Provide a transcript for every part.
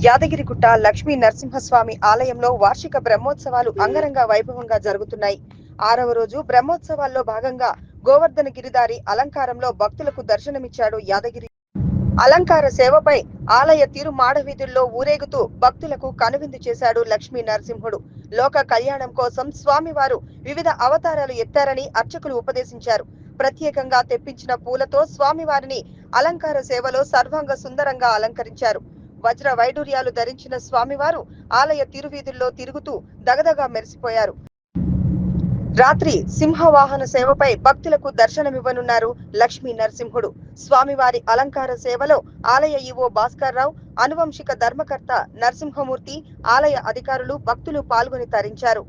యాదగిరిగుట్ట లక్ష్మీ నరసింహస్వామి ఆలయంలో వార్షిక బ్రహ్మోత్సవాలు అంగరంగ వైభవంగా జరుగుతున్నాయి. 6వ రోజు బ్రహ్మోత్సవాల్లో భాగంగా గోవర్ధన గిరిదారి అలంకారంలో భక్తులకు దర్శనమిచ్చాడు. యాదగిరి అలంకార సేవపై ఆలయ తిరు మాడవీధుల్లో ఊరేగుతూ భక్తులకు కనువిందు చేశాడు లక్ష్మీ నరసింహుడు. లోక కళ్యాణం కోసం స్వామివారు వివిధ అవతారాలు ఎత్తారని అర్చకులు ఉపదేశించారు. ప్రత్యేకంగా తెప్పించిన పూలతో స్వామివారిని అలంకార సేవలో సర్వాంగ సుందరంగా అలంకరించారు. వజ్ర వైడూర్యాలు ధరించిన స్వామివారు ఆలయ తిరువీధుల్లో తిరుగుతూ దగదగా మెరిసిపోయారు. రాత్రి సింహవాహన సేవపై భక్తులకు దర్శనమివ్వనున్నారు లక్ష్మీ నరసింహుడు. స్వామివారి అలంకార సేవలో ఆలయ ఈవో భాస్కర్ రావు, అనువంశిక ధర్మకర్త నరసింహమూర్తి, ఆలయ అధికారులు, భక్తులు పాల్గొని తరించారు.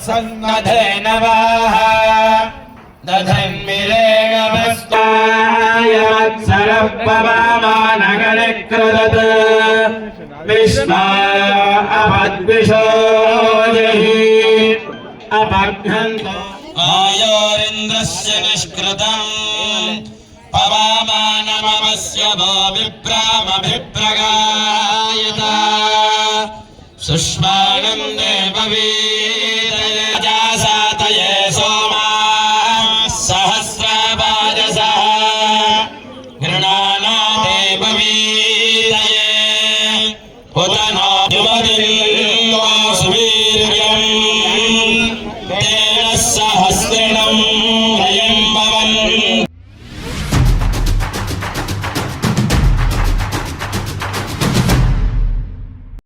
सन्नधेनवाः दधन्मिरेणमस्ताय मत्सरपवामानगणकृदत् विष्णा अपद्विषोजहि अपघ्नन्तो आयोरिन्द्रस्य निष्कृतम् पवामानमवस्य वो विप्रामभिप्रगायत सुष्माणं देववीरये जासातये सोमा सहस्रपादसः गृणाना देववीरये उदनो युवतिर्वा सुवीर्यं तेन सहस्रिणं